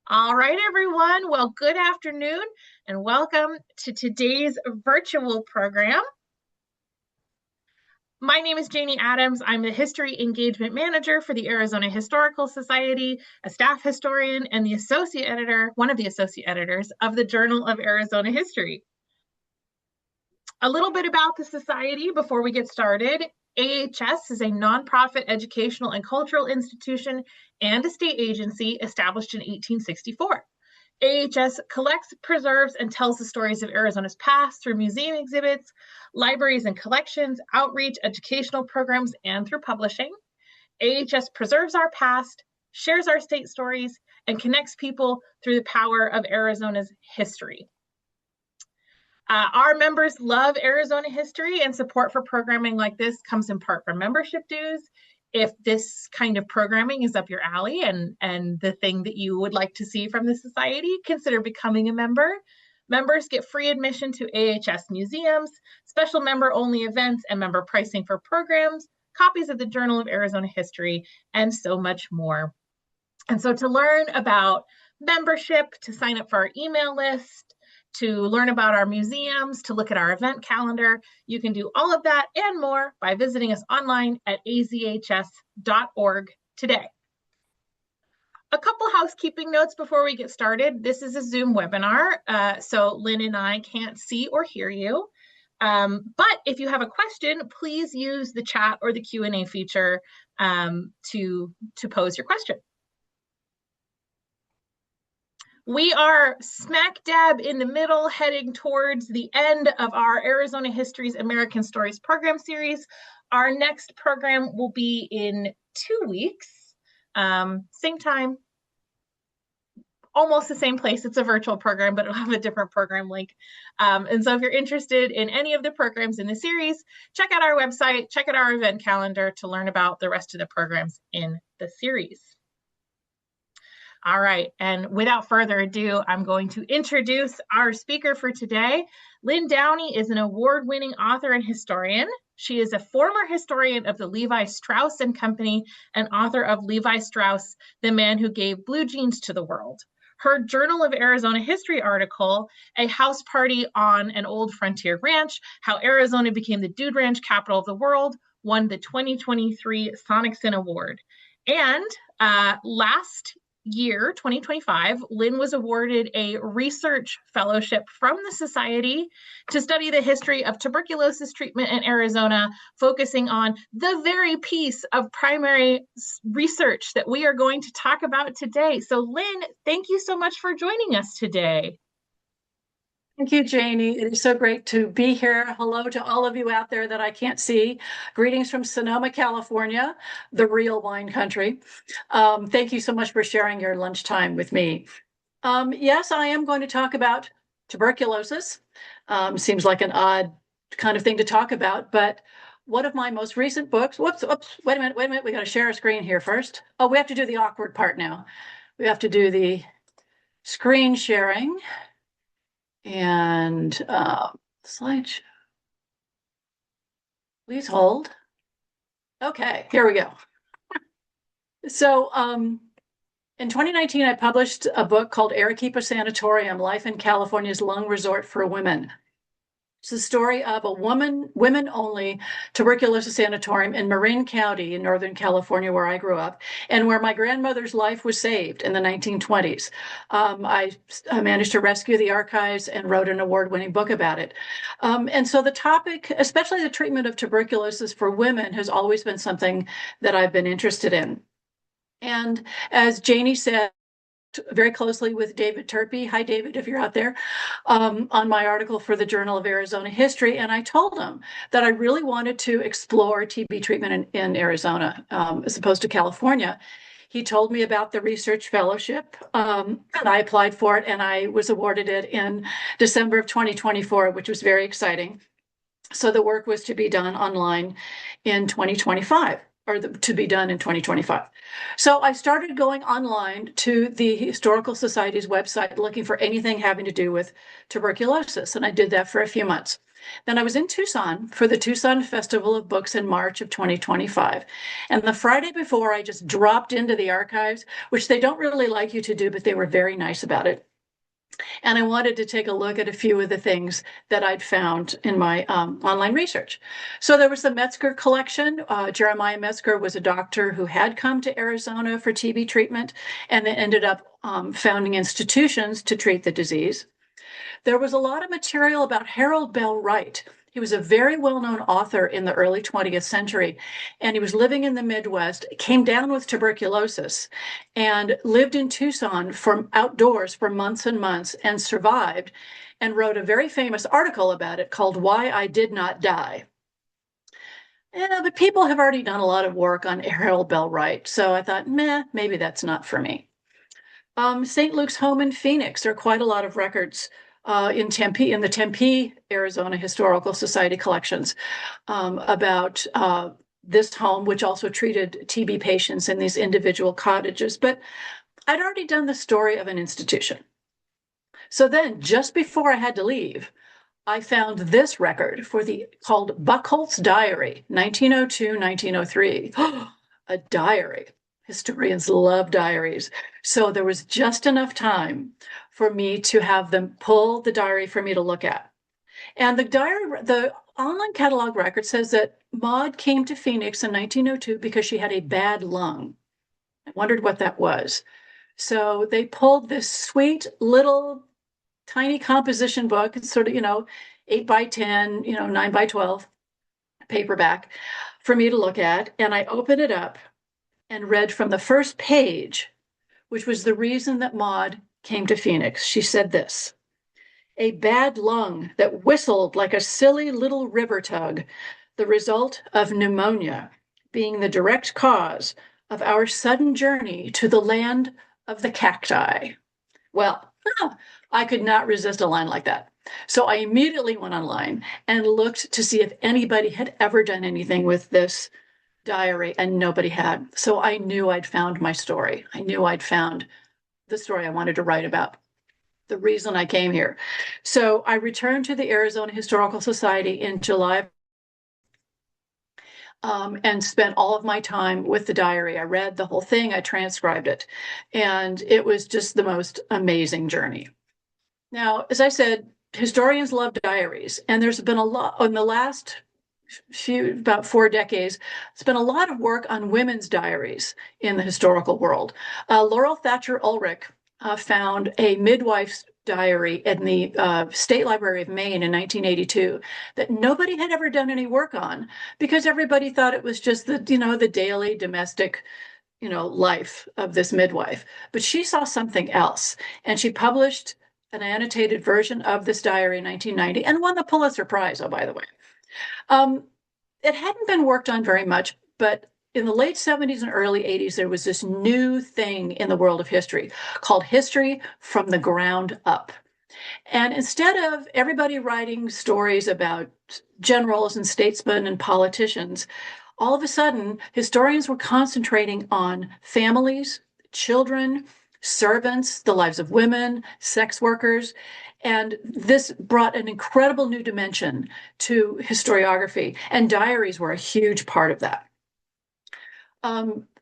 All right, everyone. Well, good afternoon and welcome to today's virtual program. My name is Janie Adams. I'm the History Engagement Manager for the Arizona Historical Society, a staff historian, and the associate editor, one of the associate editors of the Journal of Arizona History. A little bit about the society before we get started. AHS is a nonprofit educational and cultural institution and a state agency established in 1864. AHS collects, preserves, and tells the stories of Arizona's past through museum exhibits, libraries and collections, outreach, educational programs, and through publishing. AHS preserves our past, shares our state stories, and connects people through the power of Arizona's history. Our members love Arizona history, and support for programming like this comes in part from membership dues. If this kind of programming is up your alley and the thing that you would like to see from the society, consider becoming a member. Members get free admission to AHS museums, special member-only events, and member pricing for programs, copies of the Journal of Arizona History, and so much more. And so to learn about membership, to sign up for our email list, to learn about our museums, to look at our event calendar, you can do all of that and more by visiting us online at azhs.org today. A couple housekeeping notes before we get started. This is a Zoom webinar, so Lynn and I can't see or hear you. But if you have a question, please use the chat or the Q&A feature to pose your question. We are smack dab in the middle, heading towards the end of our Arizona Histories American Stories program series. Our next program will be in 2 weeks, same time, almost the same place. It's a virtual program, but it'll have a different program link. And so if you're interested in any of the programs in the series, check out our website, check out our event calendar to learn about the rest of the programs in the series. All right, and without further ado, I'm going to introduce our speaker for today. Lynn Downey is an award-winning author and historian. She is a former historian of the Levi Strauss and Company and author of Levi Strauss, The Man Who Gave Blue Jeans to the World. Her Journal of Arizona History article, A House Party on an Old Frontier Ranch, How Arizona Became the Dude Ranch Capital of the World, won the 2023 Sonicson Award. And last year, 2025, Lynn was awarded a research fellowship from the Society to study the history of tuberculosis treatment in Arizona, focusing on the very piece of primary research that we are going to talk about today. So Lynn, thank you so much for joining us today. Thank you, Janie. It is so great to be here. Hello to all of you out there that I can't see. Greetings from Sonoma, California, the real wine country. Thank you so much for sharing your lunchtime with me. Yes, I am going to talk about tuberculosis. Seems like an odd kind of thing to talk about, but one of my most recent books, wait a minute, we got to share a screen here first. Oh, we have to do the awkward part now. We have to do the screen sharing. And slideshow. Please hold. Okay, here we go. So in 2019, I published a book called Arequipa Sanatorium, Life in California's Lung Resort for Women. It's the story of a women-only tuberculosis sanatorium in Marin County in Northern California, where I grew up, and where my grandmother's life was saved in the 1920s. I managed to rescue the archives and wrote an award-winning book about it. And so the topic, especially the treatment of tuberculosis for women, has always been something that I've been interested in. And as Janie said, very closely with David Turpey. Hi, David, if you're out there, on my article for the Journal of Arizona History. And I told him that I really wanted to explore TB treatment in Arizona as opposed to California. He told me about the research fellowship, and I applied for it, and I was awarded it in December of 2024, which was very exciting. So the work was to be done online in 2025. Or to be done in 2025. So I started going online to the Historical Society's website looking for anything having to do with tuberculosis, and I did that for a few months. Then I was in Tucson for the Tucson Festival of Books in March of 2025. And the Friday before, I just dropped into the archives, which they don't really like you to do, but they were very nice about it. And I wanted to take a look at a few of the things that I'd found in my online research. So there was the Metzger collection. Jeremiah Metzger was a doctor who had come to Arizona for TB treatment and then ended up founding institutions to treat the disease. There was a lot of material about Harold Bell Wright. He was a very well-known author in the early 20th century, and he was living in the Midwest, came down with tuberculosis, and lived in Tucson outdoors for months and months and survived, and wrote a very famous article about it called Why I Did Not Die. But people have already done a lot of work on Harold Bell Wright, so I thought, maybe that's not for me. St. Luke's home in Phoenix, there are quite a lot of records in Tempe, in the Tempe, Arizona Historical Society collections about this home, which also treated TB patients in these individual cottages. But I'd already done the story of an institution. So then, just before I had to leave, I found this record called Buchholz Diary, 1902-1903. A diary. Historians love diaries. So there was just enough time for me to have them pull the diary for me to look at. And the online catalog record says that Maud came to Phoenix in 1902 because she had a bad lung. I wondered what that was. So they pulled this sweet little tiny composition book. It's sort of, 8 by 10, 9 by 12 paperback for me to look at. And I opened it up and read from the first page, which was the reason that Maud came to Phoenix. She said this: a bad lung that whistled like a silly little river tug, the result of pneumonia, being the direct cause of our sudden journey to the land of the cacti. Well, I could not resist a line like that. So I immediately went online and looked to see if anybody had ever done anything with this diary, and nobody had. So I knew I'd found my story. I knew I'd found the story I wanted to write about, the reason I came here. So I returned to the Arizona Historical Society in July and spent all of my time with the diary. I read the whole thing, I transcribed it, and it was just the most amazing journey. Now, as I said, historians love diaries, and there's been a lot in the last about 4 decades. It's been a lot of work on women's diaries in the historical world. Laurel Thatcher Ulrich found a midwife's diary in the State Library of Maine in 1982 that nobody had ever done any work on because everybody thought it was just the daily domestic life of this midwife. But she saw something else, and she published an annotated version of this diary in 1990 and won the Pulitzer Prize, oh, by the way. It hadn't been worked on very much, but in the late 70s and early 80s, there was this new thing in the world of history called history from the ground up. And instead of everybody writing stories about generals and statesmen and politicians, all of a sudden, historians were concentrating on families, children, servants, the lives of women, sex workers. And this brought an incredible new dimension to historiography, and diaries were a huge part of that.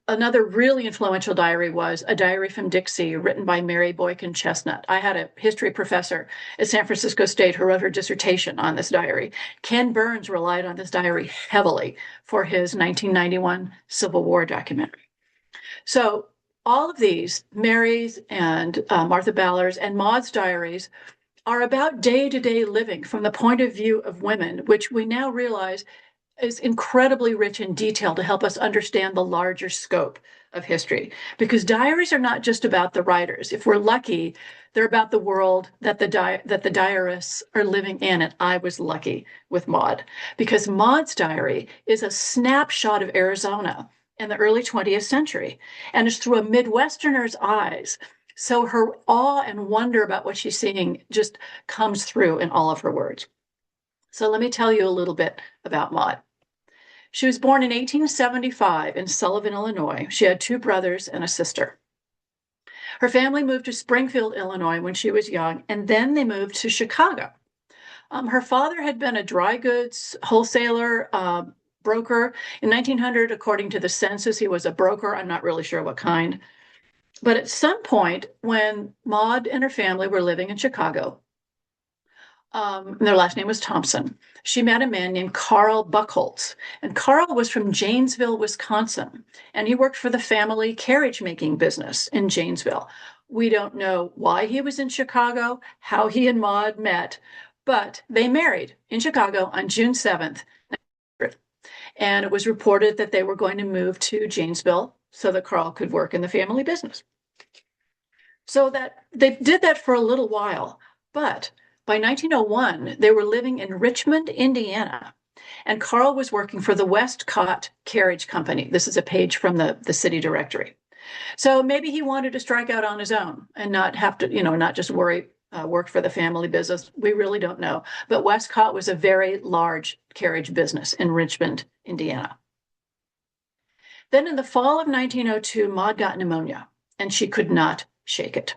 Another really influential diary was A Diary from Dixie, written by Mary Boykin Chestnut. I had a history professor at San Francisco State who wrote her dissertation on this diary. Ken Burns relied on this diary heavily for his 1991 Civil War documentary. So all of these, Mary's and Martha Ballard's and Maud's diaries, are about day-to-day living from the point of view of women, which we now realize is incredibly rich in detail to help us understand the larger scope of history. Because diaries are not just about the writers. If we're lucky, they're about the world that the diarists are living in. And I was lucky with Maud, because Maud's diary is a snapshot of Arizona in the early 20th century, and it's through a Midwesterner's eyes. So her awe and wonder about what she's seeing just comes through in all of her words. So let me tell you a little bit about Maud. She was born in 1875 in Sullivan, Illinois. She had 2 brothers and a sister. Her family moved to Springfield, Illinois when she was young, and then they moved to Chicago. Her father had been a dry goods wholesaler, broker. In 1900, according to the census, he was a broker. I'm not really sure what kind. But at some point, when Maud and her family were living in Chicago, their last name was Thompson, she met a man named Carl Buchholz. And Carl was from Janesville, Wisconsin, and he worked for the family carriage making business in Janesville. We don't know why he was in Chicago, how he and Maud met, but they married in Chicago on June 7th. And it was reported that they were going to move to Janesville so that Carl could work in the family business. So that they did that for a little while, but by 1901, they were living in Richmond, Indiana, and Carl was working for the Westcott Carriage Company. This is a page from the city directory. So maybe he wanted to strike out on his own and not have to, not just work for the family business. We really don't know. But Westcott was a very large carriage business in Richmond, Indiana. Then in the fall of 1902, Maud got pneumonia, and she could not shake it.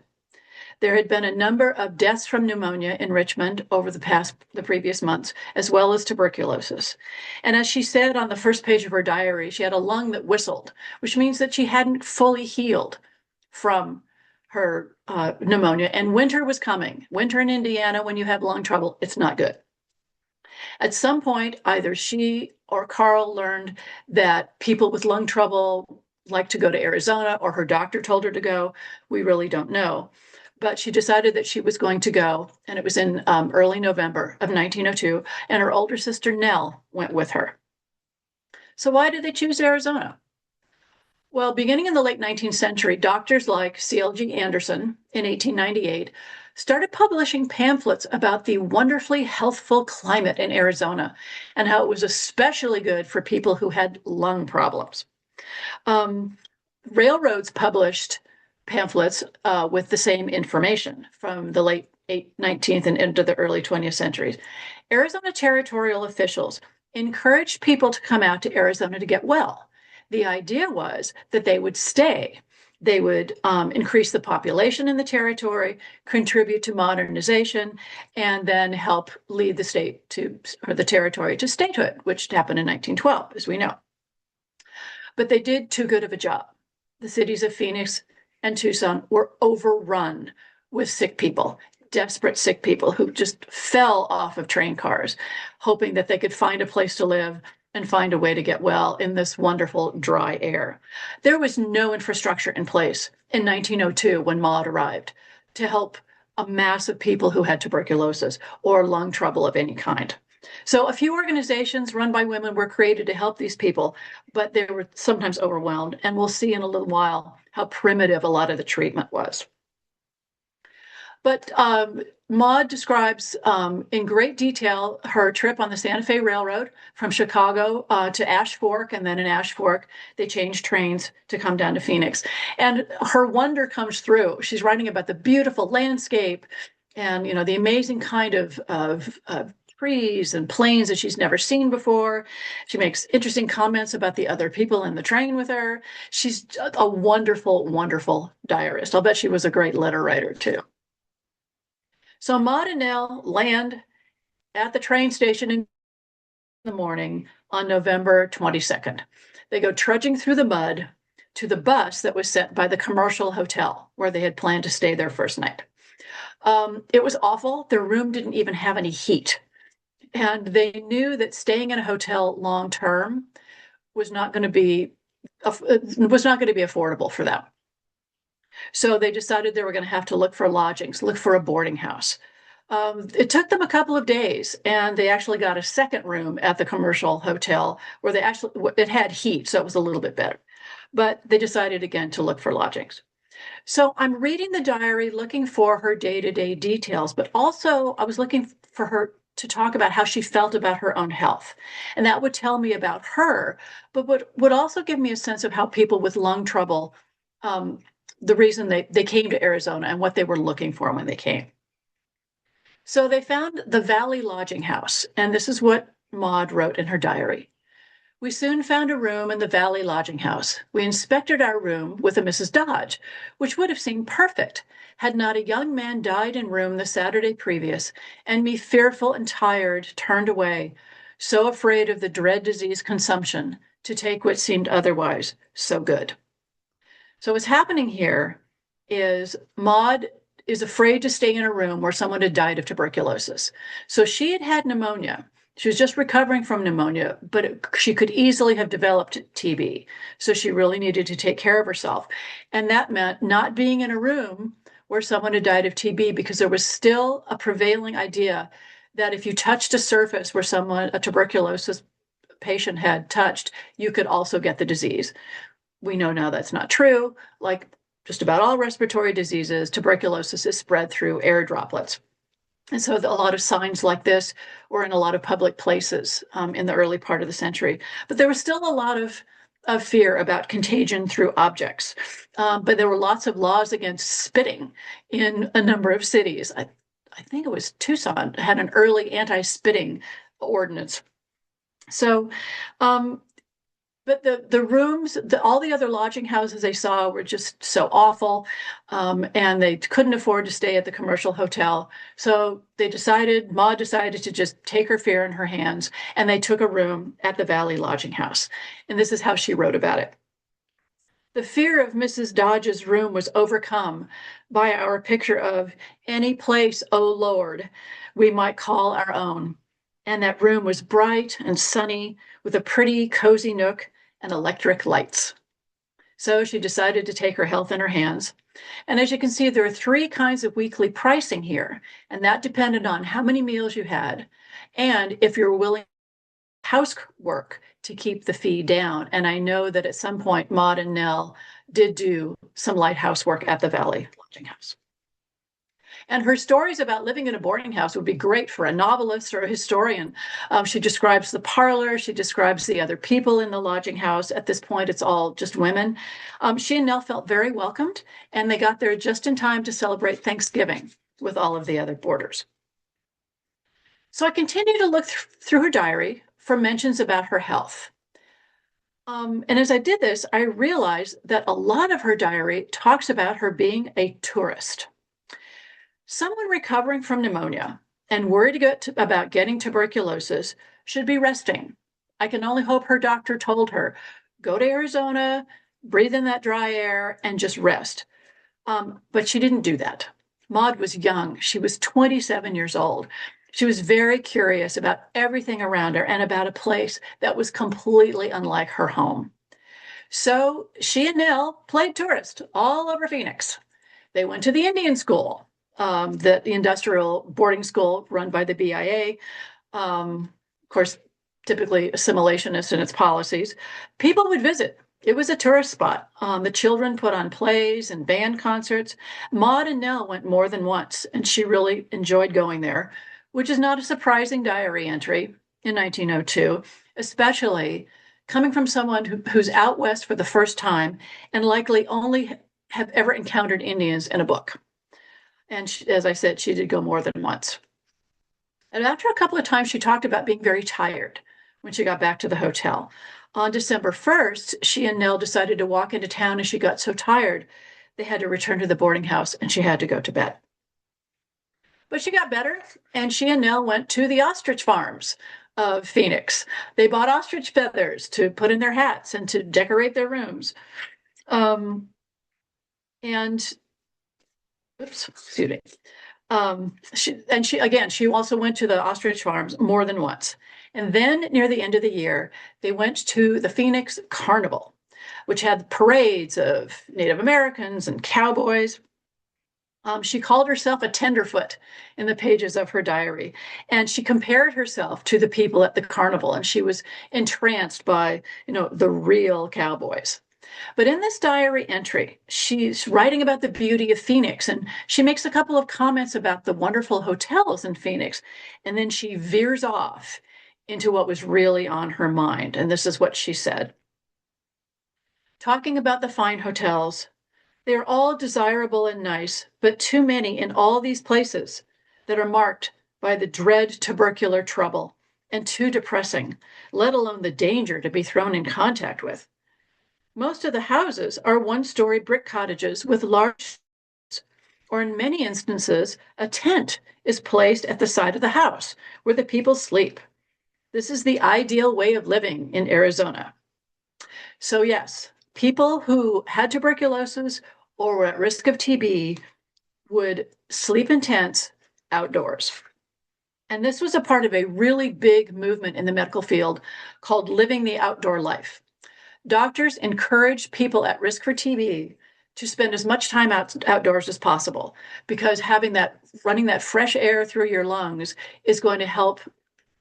There had been a number of deaths from pneumonia in Richmond over the previous months, as well as tuberculosis. And as she said on the first page of her diary, she had a lung that whistled, which means that she hadn't fully healed from her pneumonia. And winter was coming. Winter in Indiana, when you have lung trouble, it's not good. At some point, either she or Carl learned that people with lung trouble like to go to Arizona, or her doctor told her to go. We really don't know. But she decided that she was going to go, and it was in early November of 1902, and her older sister Nell went with her. So why did they choose Arizona? Well, beginning in the late 19th century, doctors like C.L.G. Anderson in 1898 started publishing pamphlets about the wonderfully healthful climate in Arizona and how it was especially good for people who had lung problems. Railroads published pamphlets with the same information from the late 19th and into the early 20th centuries. Arizona territorial officials encouraged people to come out to Arizona to get well. The idea was that they would stay. They would increase the population in the territory, contribute to modernization, and then help lead the state or the territory to statehood, which happened in 1912, as we know. But they did too good of a job. The cities of Phoenix and Tucson were overrun with sick people, desperate sick people who just fell off of train cars, hoping that they could find a place to live and find a way to get well in this wonderful dry air. There was no infrastructure in place in 1902 when Maud arrived to help a mass of people who had tuberculosis or lung trouble of any kind. So a few organizations run by women were created to help these people, but they were sometimes overwhelmed. And we'll see in a little while how primitive a lot of the treatment was. But Maud describes in great detail her trip on the Santa Fe Railroad from Chicago to Ash Fork, and then in Ash Fork, they changed trains to come down to Phoenix. And her wonder comes through. She's writing about the beautiful landscape and, the amazing kind of trees and plains that she's never seen before. She makes interesting comments about the other people in the train with her. She's a wonderful, wonderful diarist. I'll bet she was a great letter writer too. So Maud and Nell land at the train station in the morning on November 22nd. They go trudging through the mud to the bus that was sent by the commercial hotel where they had planned to stay their first night. It was awful. Their room didn't even have any heat. And they knew that staying in a hotel long term was not going to be affordable for them. So they decided they were going to have to look for lodgings, look for a boarding house. It took them a couple of days, and they actually got a second room at the commercial hotel where it had heat, so it was a little bit better. But they decided again to look for lodgings. So I'm reading the diary, looking for her day-to-day details, but also I was looking for her to talk about how she felt about her own health. And that would tell me about her, but would also give me a sense of how people with lung trouble, the reason they came to Arizona and what they were looking for when they came. So they found the Valley Lodging House, and this is what Maud wrote in her diary. We soon found a room in the Valley lodging house. We inspected our room with a Mrs. Dodge, which would have seemed perfect had not a young man died in room the Saturday previous, and me, fearful and tired, turned away, so afraid of the dread disease consumption, to take what seemed otherwise so good. So what's happening here is Maud is afraid to stay in a room where someone had died of tuberculosis. So she had had pneumonia. She was just recovering from pneumonia, but she could easily have developed TB. So she really needed to take care of herself. And that meant not being in a room where someone had died of TB, because there was still a prevailing idea that if you touched a surface where a tuberculosis patient had touched, you could also get the disease. We know now that's not true. Like just about all respiratory diseases, tuberculosis is spread through air droplets. And so a lot of signs like this were in a lot of public places in the early part of the century. But there was still a lot of fear about contagion through objects. But there were lots of laws against spitting in a number of cities. I think it was Tucson had an early anti-spitting ordinance. So but the rooms, all the other lodging houses they saw were just so awful, and they couldn't afford to stay at the commercial hotel. So Maud decided to just take her fear in her hands, and they took a room at the Valley Lodging House. And this is how she wrote about it. The fear of Mrs. Dodge's room was overcome by our picture of any place, oh Lord, we might call our own. And that room was bright and sunny, with a pretty, cozy nook and electric lights. So she decided to take her health in her hands. And as you can see, there are 3 kinds of weekly pricing here, and that depended on how many meals you had and if you're willing housework to keep the fee down. And I know that at some point, Maud and Nell did do some light housework at the Valley Lodging House. And her stories about living in a boarding house would be great for a novelist or a historian. She describes the parlor. She describes the other people in the lodging house. At this point, it's all just women. She and Nell felt very welcomed, and they got there just in time to celebrate Thanksgiving with all of the other boarders. So I continued to look through her diary for mentions about her health. And as I did this, I realized that a lot of her diary talks about her being a tourist. Someone recovering from pneumonia and worried about getting tuberculosis should be resting. I can only hope her doctor told her, go to Arizona, breathe in that dry air, and just rest. But she didn't do that. Maud was young. She was 27 years old. She was very curious about everything around her and about a place that was completely unlike her home. So she and Nell played tourist all over Phoenix. They went to the Indian school. The industrial boarding school run by the BIA, of course, typically assimilationist in its policies. People would visit. It was a tourist spot. The children put on plays and band concerts. Maud and Nell went more than once, and she really enjoyed going there, which is not a surprising diary entry in 1902, especially coming from someone who's out west for the first time and likely only have ever encountered Indians in a book. And she, as I said, she did go more than once. And after a couple of times, she talked about being very tired when she got back to the hotel. On December 1st, she and Nell decided to walk into town, and she got so tired, they had to return to the boarding house, and she had to go to bed. But she got better, and she and Nell went to the ostrich farms of Phoenix. They bought ostrich feathers to put in their hats and to decorate their rooms. Excuse me. She also went to the ostrich farms more than once. And then near the end of the year, they went to the Phoenix Carnival, which had parades of Native Americans and cowboys. She called herself a tenderfoot in the pages of her diary, and she compared herself to the people at the carnival, and she was entranced by, the real cowboys. But in this diary entry, she's writing about the beauty of Phoenix, and she makes a couple of comments about the wonderful hotels in Phoenix, and then she veers off into what was really on her mind. And this is what she said. Talking about the fine hotels, they are all desirable and nice, but too many in all these places that are marked by the dread tubercular trouble and too depressing, let alone the danger to be thrown in contact with. Most of the houses are one-story brick cottages with large, or in many instances, a tent is placed at the side of the house where the people sleep. This is the ideal way of living in Arizona. So yes, people who had tuberculosis or were at risk of TB would sleep in tents outdoors. And this was a part of a really big movement in the medical field called living the outdoor life. Doctors encouraged people at risk for TB to spend as much time outdoors as possible, because running that fresh air through your lungs is going to help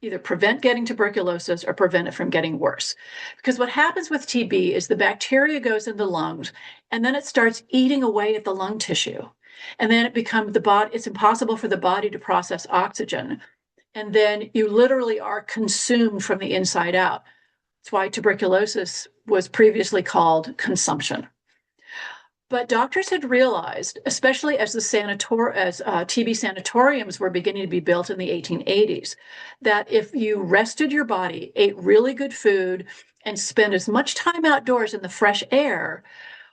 either prevent getting tuberculosis or prevent it from getting worse. Because what happens with TB is the bacteria goes in the lungs and then it starts eating away at the lung tissue. And then it's impossible for the body to process oxygen. And then you literally are consumed from the inside out. That's why tuberculosis was previously called consumption. But doctors had realized, especially as TB sanatoriums were beginning to be built in the 1880s, that if you rested your body, ate really good food, and spent as much time outdoors in the fresh air,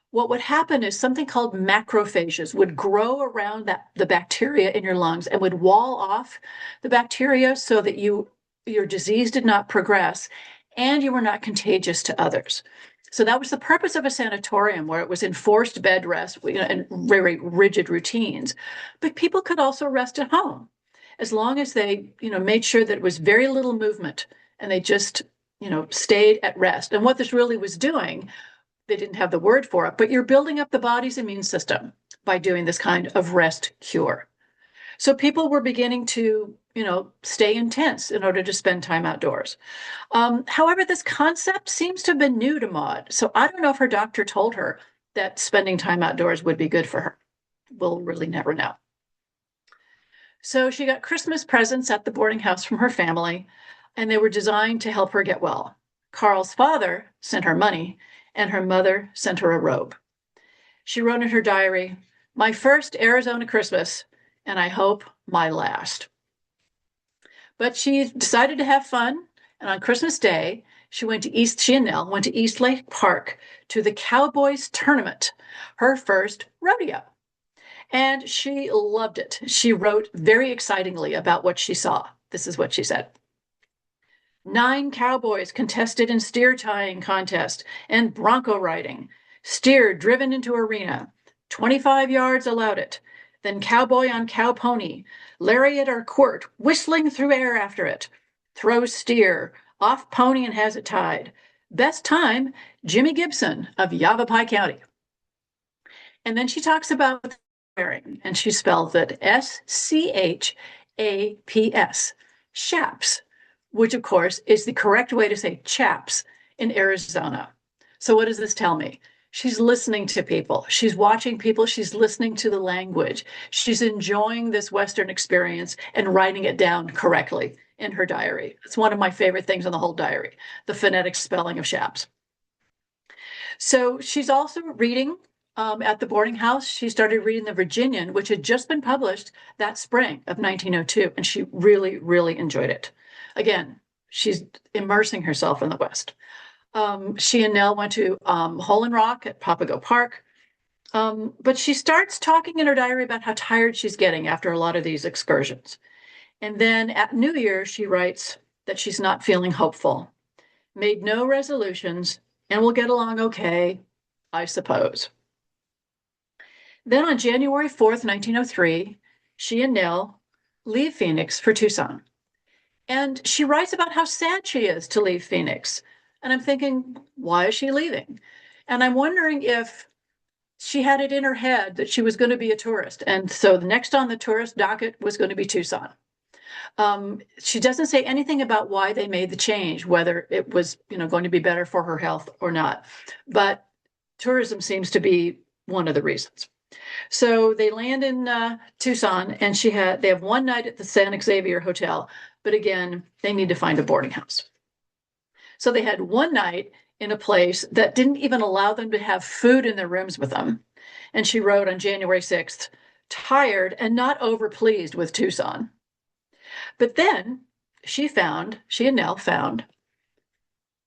what would happen is something called macrophages would grow around the bacteria in your lungs and would wall off the bacteria so that your disease did not progress and you were not contagious to others. So that was the purpose of a sanatorium, where it was enforced bed rest, and very rigid routines. But people could also rest at home as long as they, made sure that it was very little movement and they just, stayed at rest. And what this really was doing, they didn't have the word for it, but you're building up the body's immune system by doing this kind of rest cure. So people were beginning to, stay in tents in order to spend time outdoors. However, this concept seems to have been new to Maud. So I don't know if her doctor told her that spending time outdoors would be good for her. We'll really never know. So she got Christmas presents at the boarding house from her family, and they were designed to help her get well. Carl's father sent her money, and her mother sent her a robe. She wrote in her diary, "My first Arizona Christmas, and I hope my last." But she decided to have fun, and on Christmas Day, she and Nell went to East Lake Park to the Cowboys Tournament, her first rodeo. And she loved it. She wrote very excitingly about what she saw. This is what she said. 9 cowboys contested in steer tying contest and bronco riding. Steer driven into arena. 25 yards allowed it. Then cowboy on cow pony, lariat or quirt, whistling through air after it. Throws steer, off pony and has it tied. Best time, Jimmy Gibson of Yavapai County. And then she talks about wearing, and she spells it SCHAPS, shaps, which of course is the correct way to say chaps in Arizona. So what does this tell me? She's listening to people. She's watching people. She's listening to the language. She's enjoying this Western experience and writing it down correctly in her diary. It's one of my favorite things in the whole diary, the phonetic spelling of shaps. So she's also reading at the boarding house. She started reading the Virginian, which had just been published that spring of 1902, and she really, really enjoyed it. Again, she's immersing herself in the West. She and Nell went to Hole in Rock at Papago Park. But she starts talking in her diary about how tired she's getting after a lot of these excursions. And then at New Year, she writes that she's not feeling hopeful, made no resolutions, and will get along okay, I suppose. Then on January 4th, 1903, she and Nell leave Phoenix for Tucson. And she writes about how sad she is to leave Phoenix. And I'm thinking, why is she leaving? And I'm wondering if she had it in her head that she was going to be a tourist. And so the next on the tourist docket was going to be Tucson. She doesn't say anything about why they made the change, whether it was, going to be better for her health or not. But tourism seems to be one of the reasons. So they land in Tucson, and they have one night at the San Xavier Hotel. But again, they need to find a boarding house. So they had one night in a place that didn't even allow them to have food in their rooms with them. And she wrote on January 6th, tired and not overpleased with Tucson. But then she and Nell found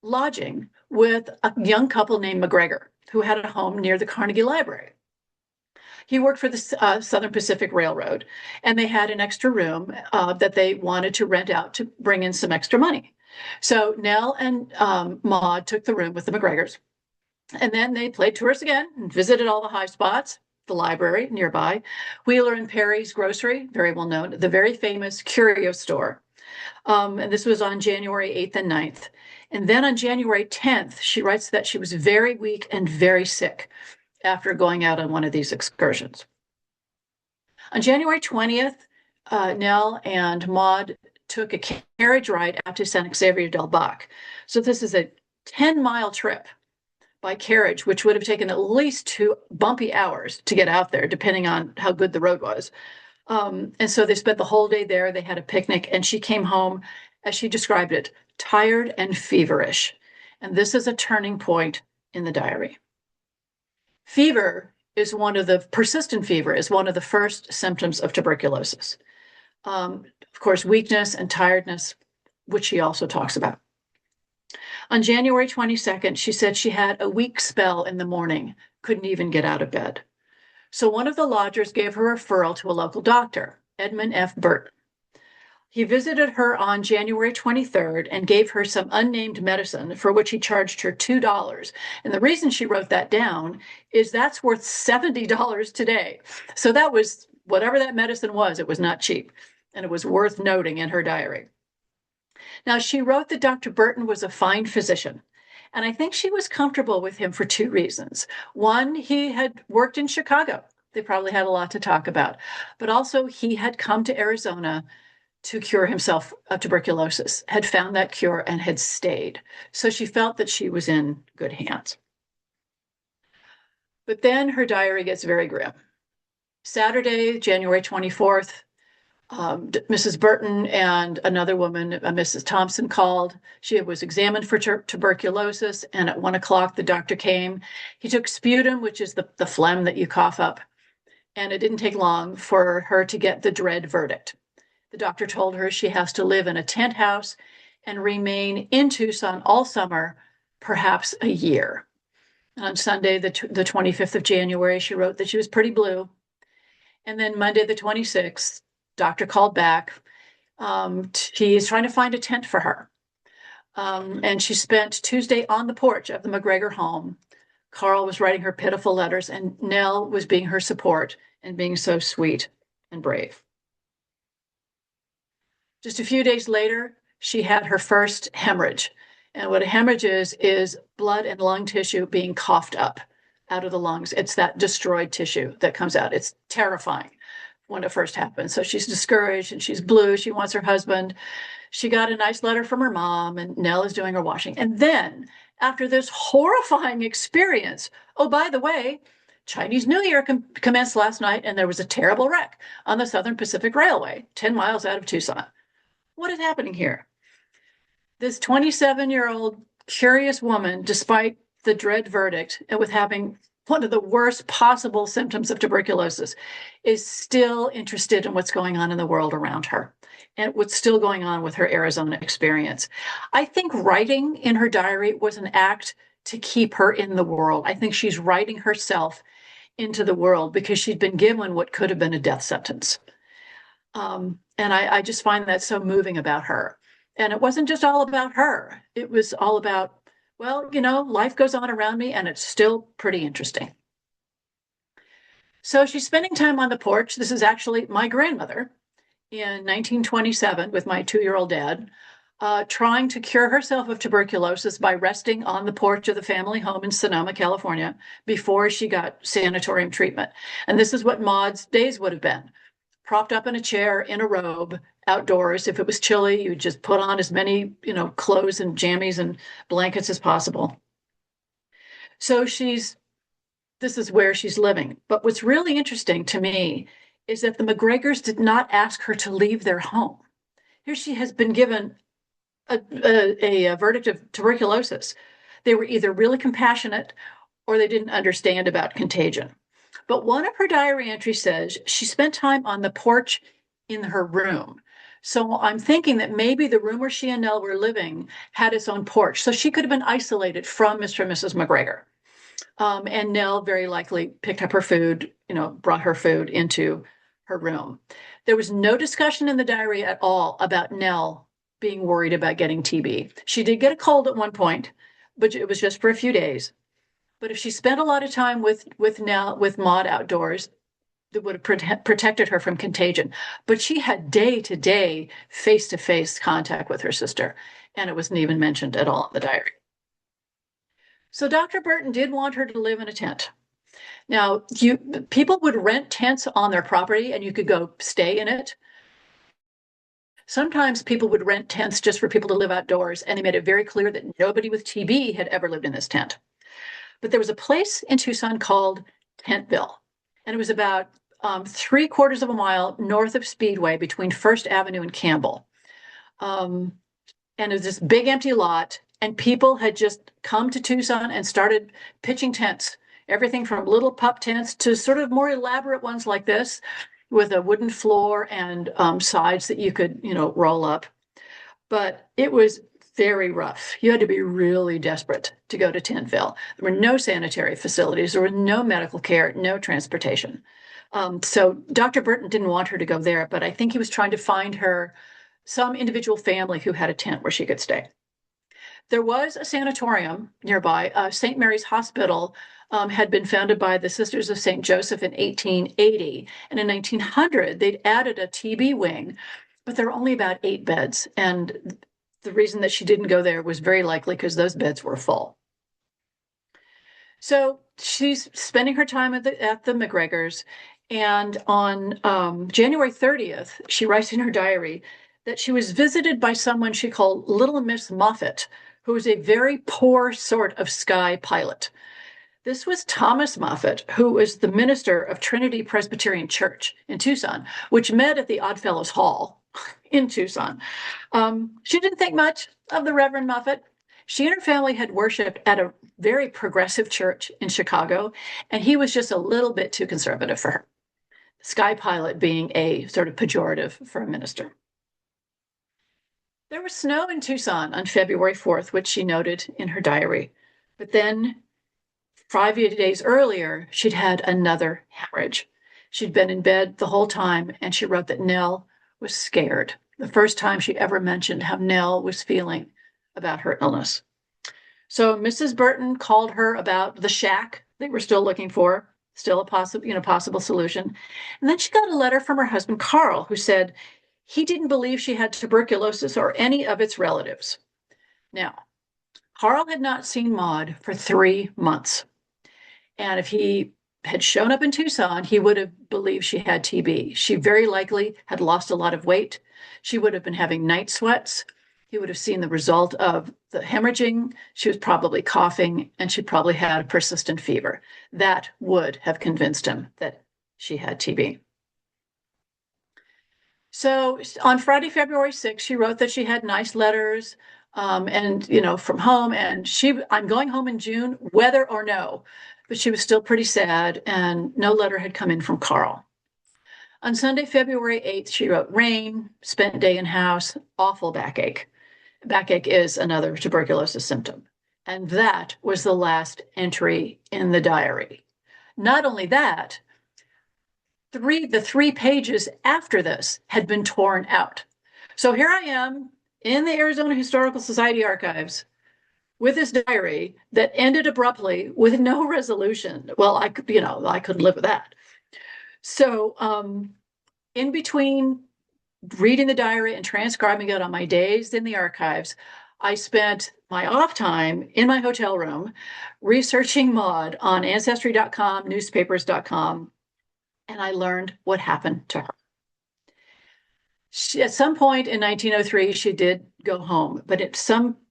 lodging with a young couple named McGregor, who had a home near the Carnegie Library. He worked for the Southern Pacific Railroad, and they had an extra room that they wanted to rent out to bring in some extra money. So Nell and Maud took the room with the McGregors, and then they played tourists again and visited all the high spots, the library nearby, Wheeler and Perry's grocery, very well known, the very famous curio store. And this was on January 8th and 9th. And then on January 10th, she writes that she was very weak and very sick after going out on one of these excursions. On January 20th, Nell and Maud took a carriage ride out to San Xavier del Bac. So this is a 10-mile trip by carriage, which would have taken at least 2 bumpy hours to get out there, depending on how good the road was. And so they spent the whole day there. They had a picnic, and she came home, as she described it, tired and feverish. And this is a turning point in the diary. Persistent fever is one of the first symptoms of tuberculosis. Of course, weakness and tiredness, which she also talks about. On January 22nd, she said she had a weak spell in the morning, couldn't even get out of bed. So one of the lodgers gave her a referral to a local doctor, Edmund F. Burton. He visited her on January 23rd and gave her some unnamed medicine for which he charged her $2. And the reason she wrote that down is that's worth $70 today. So that was, whatever that medicine was, it was not cheap. And it was worth noting in her diary. Now, she wrote that Dr. Burton was a fine physician. And I think she was comfortable with him for 2 reasons. One, he had worked in Chicago. They probably had a lot to talk about. But also, he had come to Arizona to cure himself of tuberculosis, had found that cure and had stayed. So she felt that she was in good hands. But then her diary gets very grim. Saturday, January 24th, Mrs. Burton and another woman, Mrs. Thompson, called. She was examined for tuberculosis, and at 1 o'clock, the doctor came. He took sputum, which is the phlegm that you cough up, and it didn't take long for her to get the dread verdict. The doctor told her she has to live in a tent house and remain in Tucson all summer, perhaps a year. On Sunday, the 25th of January, she wrote that she was pretty blue. And then Monday, the 26th, doctor called back. He's trying to find a tent for her. And she spent Tuesday on the porch of the McGregor home. Carl was writing her pitiful letters, and Nell was being her support and being so sweet and brave. Just a few days later, she had her first hemorrhage. And what a hemorrhage is blood and lung tissue being coughed up out of the lungs. It's that destroyed tissue that comes out. It's terrifying when it first happens. So she's discouraged and she's blue. She wants her husband. She got a nice letter from her mom, and Nell is doing her washing. And then, after this horrifying experience, oh, by the way, Chinese New Year commenced last night, and there was a terrible wreck on the Southern Pacific Railway, 10 miles out of Tucson. What is happening here? This 27-year-old curious woman, despite the dread verdict and with having one of the worst possible symptoms of tuberculosis, is still interested in what's going on in the world around her and what's still going on with her Arizona experience. I think writing in her diary was an act to keep her in the world. I think she's writing herself into the world because she'd been given what could have been a death sentence. And I just find that so moving about her. And it wasn't just all about her. It was all about, well, life goes on around me, and it's still pretty interesting. So she's spending time on the porch. This is actually my grandmother in 1927 with my 2-year-old dad, trying to cure herself of tuberculosis by resting on the porch of the family home in Sonoma, California, before she got sanatorium treatment. And this is what Maud's days would have been. Propped up in a chair, in a robe, outdoors. If it was chilly, you would just put on as many, clothes and jammies and blankets as possible. So this is where she's living. But what's really interesting to me is that the McGregors did not ask her to leave their home. Here she has been given a verdict of tuberculosis. They were either really compassionate or they didn't understand about contagion. But one of her diary entries says she spent time on the porch in her room. So I'm thinking that maybe the room where she and Nell were living had its own porch. So she could have been isolated from Mr. and Mrs. McGregor. And Nell very likely picked up her food, brought her food into her room. There was no discussion in the diary at all about Nell being worried about getting TB. She did get a cold at one point, but it was just for a few days. But if she spent a lot of time with Maud outdoors, that would have protected her from contagion. But she had day-to-day, face-to-face contact with her sister, and it wasn't even mentioned at all in the diary. So Dr. Burton did want her to live in a tent. Now, people would rent tents on their property, and you could go stay in it. Sometimes people would rent tents just for people to live outdoors, and they made it very clear that nobody with TB had ever lived in this tent. But there was a place in Tucson called Tentville, and it was about 3/4 of a mile north of Speedway between First Avenue and Campbell. And it was this big empty lot, and people had just come to Tucson and started pitching tents, everything from little pup tents to sort of more elaborate ones like this with a wooden floor and sides that you could, roll up. But it was very rough. You had to be really desperate to go to Tentville. There were no sanitary facilities. There was no medical care, no transportation. So Dr. Burton didn't want her to go there, but I think he was trying to find her some individual family who had a tent where she could stay. There was a sanatorium nearby. St. Mary's Hospital had been founded by the Sisters of St. Joseph in 1880. And in 1900, they'd added a TB wing, but there were only about 8 beds. And the reason that she didn't go there was very likely because those beds were full. So she's spending her time at the McGregors. And on January 30th, she writes in her diary that she was visited by someone she called Little Miss Moffat, who was a very poor sort of sky pilot. This was Thomas Moffat, who was the minister of Trinity Presbyterian Church in Tucson, which met at the Oddfellows Hall in Tucson. She didn't think much of the Reverend Moffat. She and her family had worshiped at a very progressive church in Chicago, and he was just a little bit too conservative for her. Sky pilot being a sort of pejorative for a minister. There was snow in Tucson on February 4th, which she noted in her diary. But then 5 days earlier, she'd had another hemorrhage. She'd been in bed the whole time, and she wrote that Nell was scared. The first time she ever mentioned how Nell was feeling about her illness. So Mrs. Burton called her about the shack they were still looking for, still a possible solution. And then she got a letter from her husband, Carl, who said he didn't believe she had tuberculosis or any of its relatives. Now, Carl had not seen Maud for 3 months. And if he had shown up in Tucson, he would have believed she had TB. She very likely had lost a lot of weight. She would have been having night sweats. He would have seen the result of the hemorrhaging. She was probably coughing, and she probably had a persistent fever. That would have convinced him that she had TB. So on Friday, February 6th, she wrote that she had nice letters and, from home. And I'm going home in June, whether or no. But she was still pretty sad, and no letter had come in from Carl. On Sunday, February 8th, she wrote, rain, spent day in house, awful backache. Backache is another tuberculosis symptom. And that was the last entry in the diary. Not only that, the 3 pages after this had been torn out. So here I am in the Arizona Historical Society archives with this diary that ended abruptly with no resolution. Well, I couldn't live with that. So in between reading the diary and transcribing it on my days in the archives, I spent my off time in my hotel room researching Maud on Ancestry.com, newspapers.com, and I learned what happened to her. At some point in 1903, she did go home, but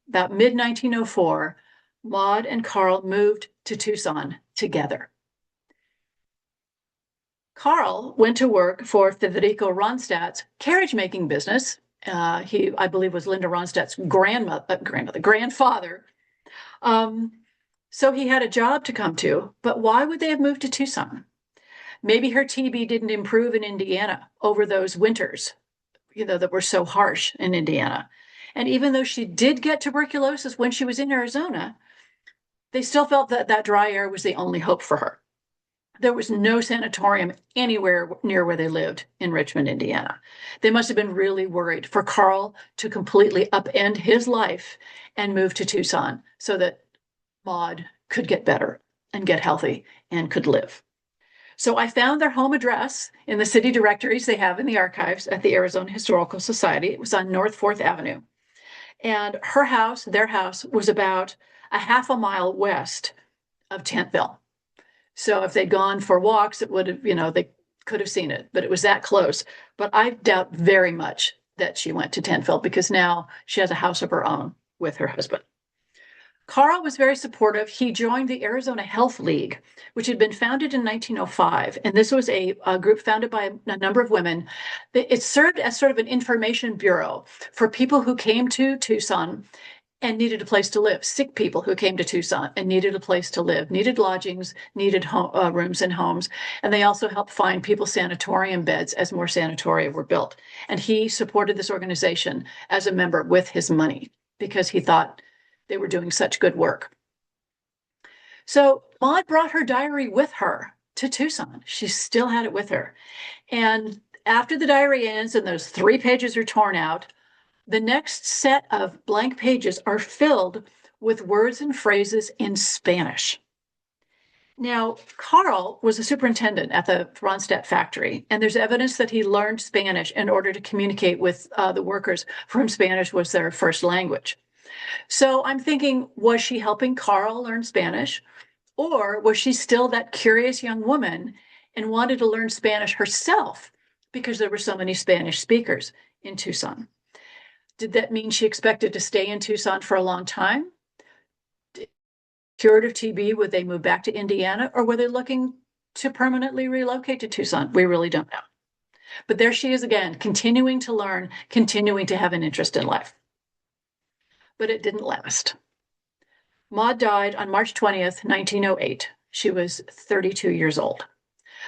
about mid-1904, Maud and Carl moved to Tucson together. Carl went to work for Federico Ronstadt's carriage-making business. He, I believe, was Linda Ronstadt's grandfather. So he had a job to come to, but why would they have moved to Tucson? Maybe her TB didn't improve in Indiana over those winters, that were so harsh in Indiana. And even though she did get tuberculosis when she was in Arizona, they still felt that that dry air was the only hope for her. There was no sanatorium anywhere near where they lived in Richmond, Indiana. They must have been really worried for Carl to completely upend his life and move to Tucson so that Maud could get better and get healthy and could live. So I found their home address in the city directories they have in the archives at the Arizona Historical Society. It was on North 4th Avenue. And their house, was about a half a mile west of Tentville. So if they'd gone for walks, it would have, they could have seen it, but it was that close. But I doubt very much that she went to Tentville because now she has a house of her own with her husband. Carl was very supportive. He joined the Arizona Health League, which had been founded in 1905. And this was a group founded by a number of women. It served as sort of an information bureau for people who came to Tucson and needed a place to live. Sick people who came to Tucson and needed a place to live, needed lodgings, needed rooms and homes. And they also helped find people sanatorium beds as more sanatoria were built. And he supported this organization as a member with his money because he thought they were doing such good work. So Maud brought her diary with her to Tucson. She still had it with her. And after the diary ends and those 3 pages are torn out, the next set of blank pages are filled with words and phrases in Spanish. Now, Carl was a superintendent at the Ronstadt factory, and there's evidence that he learned Spanish in order to communicate with the workers for whom Spanish was their first language. So I'm thinking, was she helping Carl learn Spanish? Or was she still that curious young woman and wanted to learn Spanish herself because there were so many Spanish speakers in Tucson? Did that mean she expected to stay in Tucson for a long time? Cured of TB, would they move back to Indiana, or were they looking to permanently relocate to Tucson? We really don't know. But there she is again, continuing to learn, continuing to have an interest in life. But it didn't last. Maud died on March 20th, 1908. She was 32 years old.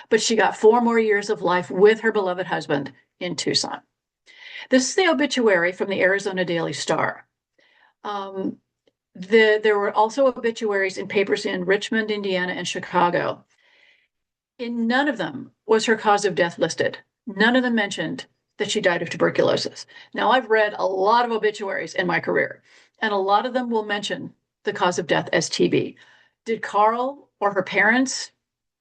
But she got 4 more years of life with her beloved husband in Tucson. This is the obituary from the Arizona Daily Star. There were also obituaries in papers in Richmond, Indiana, and Chicago. In none of them was her cause of death listed. None of them mentioned that she died of tuberculosis. Now, I've read a lot of obituaries in my career, and a lot of them will mention the cause of death as TB. Did Carl or her parents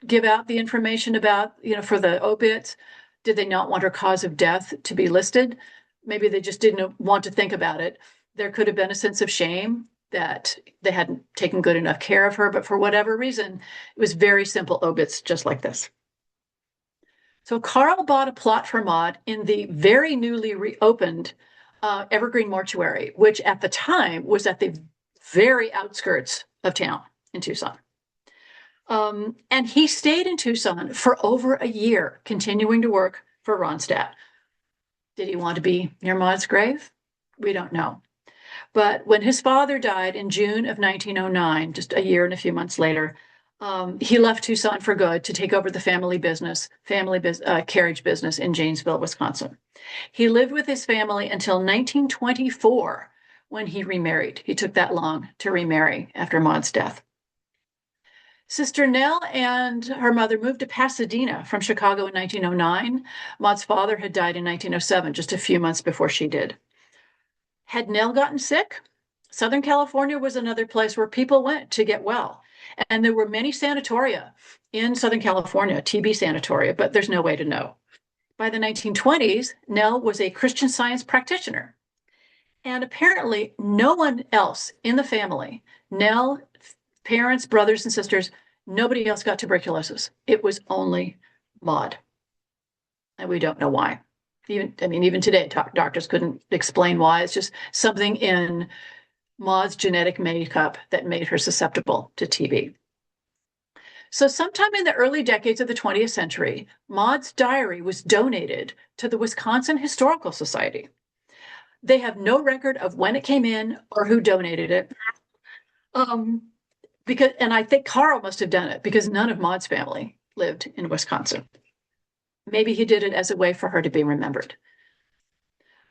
give out the information about, for the obits? Did they not want her cause of death to be listed? Maybe they just didn't want to think about it. There could have been a sense of shame that they hadn't taken good enough care of her, but for whatever reason, it was very simple obits just like this. So Carl bought a plot for Maud in the very newly reopened Evergreen Mortuary, which at the time was at the very outskirts of town in Tucson. And he stayed in Tucson for over a year, continuing to work for Ronstadt. Did he want to be near Maud's grave? We don't know. But when his father died in June of 1909, just a year and a few months later, he left Tucson for good to take over the family carriage business in Janesville, Wisconsin. He lived with his family until 1924, when he remarried. He took that long to remarry after Maud's death. Sister Nell and her mother moved to Pasadena from Chicago in 1909. Maud's father had died in 1907, just a few months before she did. Had Nell gotten sick? Southern California was another place where people went to get well. And there were many sanatoria in Southern California, TB sanatoria, but there's no way to know. By the 1920s, Nell was a Christian Science practitioner. And apparently no one else in the family, Nell, parents, brothers and sisters, nobody else got tuberculosis. It was only Maud. And we don't know why. Even today, doctors couldn't explain why. It's just something in Maud's genetic makeup that made her susceptible to TB. So sometime in the early decades of the 20th century, Maud's diary was donated to the Wisconsin Historical Society. They have no record of when it came in or who donated it. And I think Carl must have done it because none of Maud's family lived in Wisconsin. Maybe he did it as a way for her to be remembered.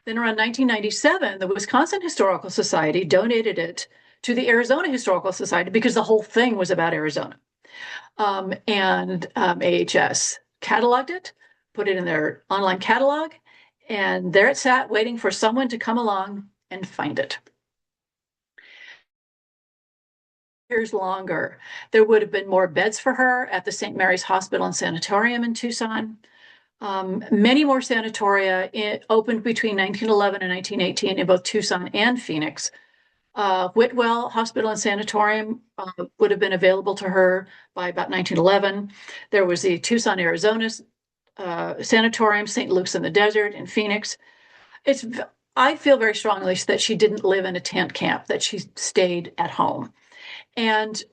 Then around 1997, the Wisconsin Historical Society donated it to the Arizona Historical Society because the whole thing was about Arizona. And AHS cataloged it, put it in their online catalog, and there it sat waiting for someone to come along and find it. Years longer, there would have been more beds for her at the St. Mary's Hospital and Sanatorium in Tucson. Many more sanatoria opened between 1911 and 1918 in both Tucson and Phoenix. Whitwell Hospital and Sanatorium would have been available to her by about 1911. There was the Tucson, Arizona Sanatorium, St. Luke's in the Desert in Phoenix. I feel very strongly that she didn't live in a tent camp, that she stayed at home and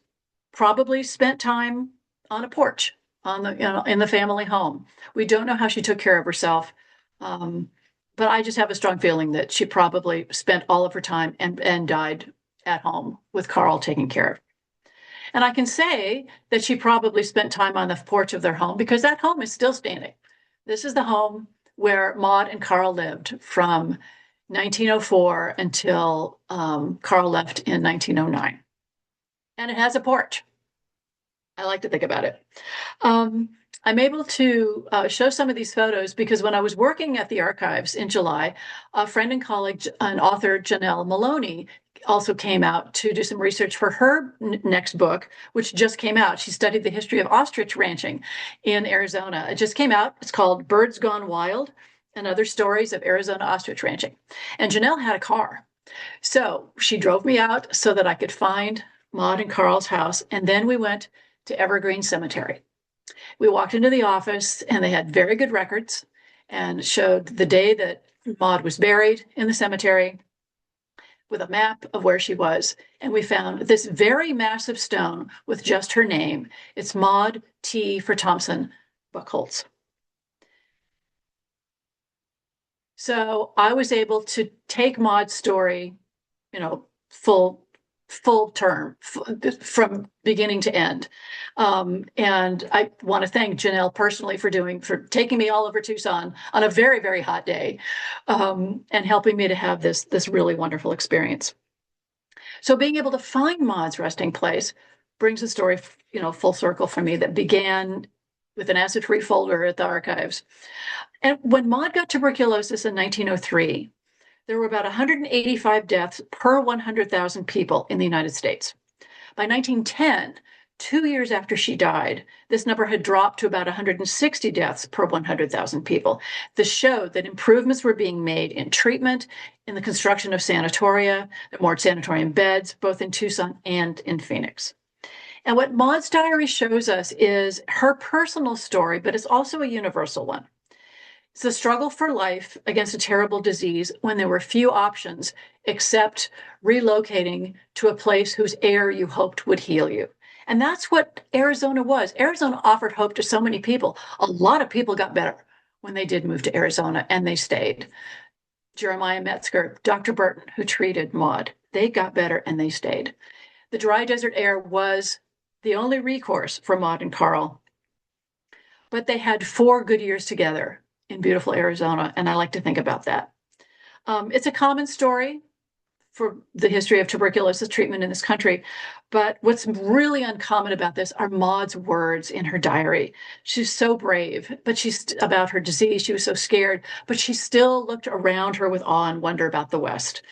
probably spent time on a porch in the family home. We don't know how she took care of herself. But I just have a strong feeling that she probably spent all of her time and died at home with Carl taking care of her. And I can say that she probably spent time on the porch of their home because that home is still standing. This is the home where Maud and Carl lived from 1904 until Carl left in 1909. And it has a porch. I like to think about it. I'm able to show some of these photos because when I was working at the archives in July, a friend and colleague, an author, Janelle Maloney, also came out to do some research for her next book, which just came out. She studied the history of ostrich ranching in Arizona. It just came out. It's called Birds Gone Wild and Other Stories of Arizona Ostrich Ranching. And Janelle had a car. So she drove me out so that I could find Maud and Carl's house. And then we went to Evergreen Cemetery. We walked into the office and they had very good records and showed the day that Maud was buried in the cemetery with a map of where she was. And we found this very massive stone with just her name. It's Maud T. for Thompson Buchholz. So I was able to take Maud's story, full term from beginning to end. And I want to thank Janelle personally for taking me all over Tucson on a very, very hot day, and helping me to have this really wonderful experience. So being able to find Maud's resting place brings the story, full circle for me that began with an acid-free folder at the archives. And when Maud got tuberculosis in 1903, there were about 185 deaths per 100,000 people in the United States. By 1910, 2 years after she died, this number had dropped to about 160 deaths per 100,000 people. This showed that improvements were being made in treatment, in the construction of sanatoria, more sanatorium beds, both in Tucson and in Phoenix. And what Maud's diary shows us is her personal story, but it's also a universal one. It's the struggle for life against a terrible disease when there were few options except relocating to a place whose air you hoped would heal you. And that's what Arizona was. Arizona offered hope to so many people. A lot of people got better when they did move to Arizona, and they stayed. Jeremiah Metzger, Dr. Burton, who treated Maud, they got better and they stayed. The dry desert air was the only recourse for Maud and Carl. But they had 4 good years together in beautiful Arizona, and I like to think about that. It's a common story for the history of tuberculosis treatment in this country, but what's really uncommon about this are Maud's words in her diary. She's so brave, but she's about her disease. She was so scared, but she still looked around her with awe and wonder about the West.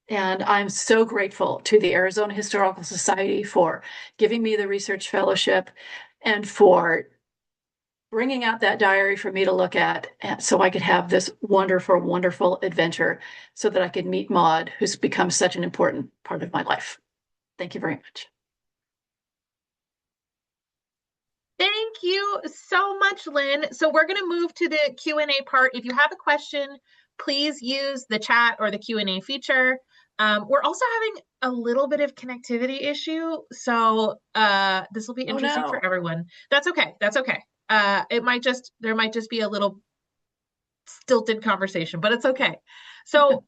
And I'm so grateful to the Arizona Historical Society for giving me the research fellowship and for bringing out that diary for me to look at so I could have this wonderful, wonderful adventure so that I could meet Maud, who's become such an important part of my life. Thank you very much. Thank you so much, Lynn. So we're going to move to the Q&A part. If you have a question, please use the chat or the Q&A feature. We're also having a little bit of connectivity issue, so this will be interesting for everyone. That's okay. That's okay. There might just be a little stilted conversation, but it's okay. So,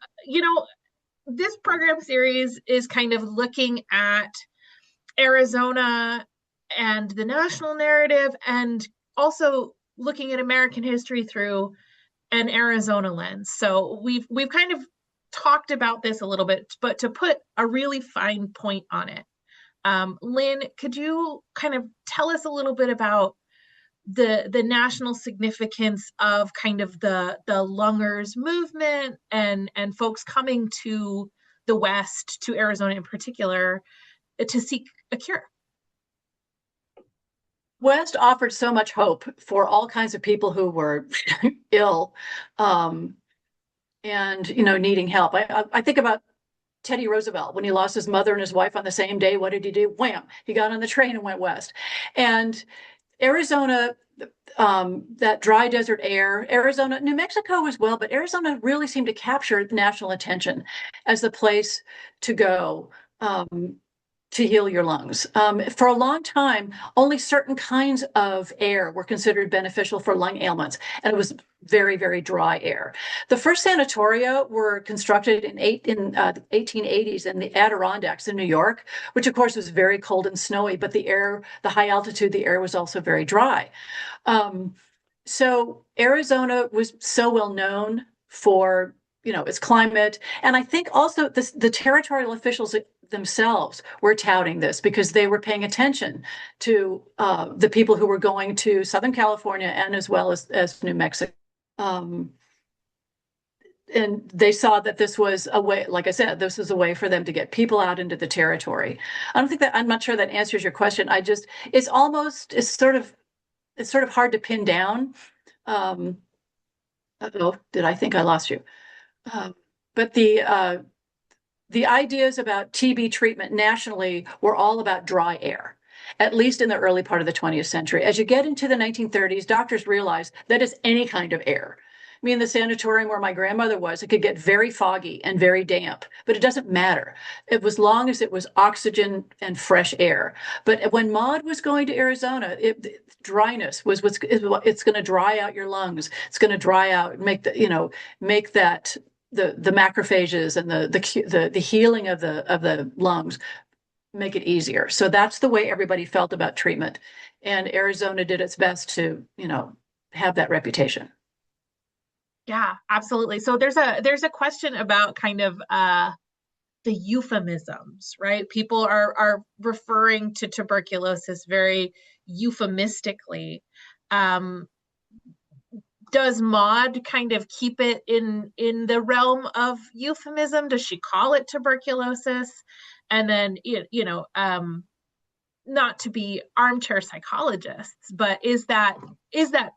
this program series is kind of looking at Arizona and the national narrative, and also looking at American history through an Arizona lens. So we've kind of talked about this a little bit, but to put a really fine point on it, Lynn, could you kind of tell us a little bit about the national significance of kind of the lungers movement and folks coming to the West, to Arizona in particular, to seek a cure? West offered so much hope for all kinds of people who were ill, um, and needing help. I think about Teddy Roosevelt when he lost his mother and his wife on the same day. What did he do? Wham! He got on the train and went west. And Arizona, that dry desert air, Arizona, New Mexico as well, but Arizona really seemed to capture national attention as the place to go. To heal your lungs. For a long time, only certain kinds of air were considered beneficial for lung ailments, and it was very, very dry air. The first sanatoria were constructed in 1880s in the Adirondacks in New York, which of course was very cold and snowy, but the high altitude, the air was also very dry. So Arizona was so well known for its climate, and I think also the territorial officials themselves were touting this because they were paying attention to the people who were going to Southern California and as well as New Mexico. And they saw that this was a way, like I said, this was a way for them to get people out into the territory. I'm not sure that answers your question. It's sort of hard to pin down. Did I think I lost you? But the ideas about TB treatment nationally were all about dry air, at least in the early part of the 20th century. As you get into the 1930s, doctors realized that it's any kind of air. I mean, the sanatorium where my grandmother was, it could get very foggy and very damp, but it doesn't matter. It was long as it was oxygen and fresh air. But when Maud was going to Arizona, dryness was it's going to dry out your lungs. It's going to dry out, make that the macrophages and the healing of the lungs make it easier. So that's the way everybody felt about treatment, and Arizona did its best to have that reputation. Yeah, absolutely. So there's a question about kind of the euphemisms, right? People are referring to tuberculosis very euphemistically. Does Maud kind of keep it in the realm of euphemism? Does she call it tuberculosis? And then not to be armchair psychologists, but is that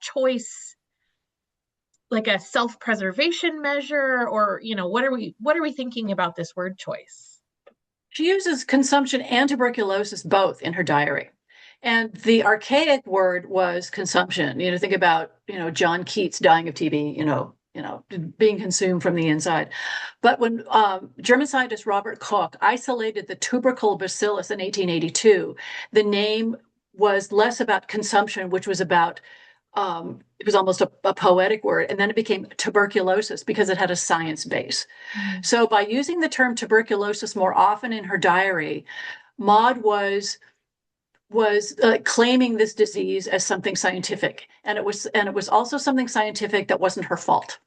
choice like a self-preservation measure, or what are we thinking about this word choice? She uses consumption and tuberculosis both in her diary. And the archaic word was consumption. Think about, John Keats dying of TB, being consumed from the inside. But when German scientist Robert Koch isolated the tubercle bacillus in 1882, the name was less about consumption, which was about, it was almost a poetic word. And then it became tuberculosis because it had a science base. Mm-hmm. So by using the term tuberculosis more often in her diary, Maud was claiming this disease as something scientific, and it was also something scientific that wasn't her fault.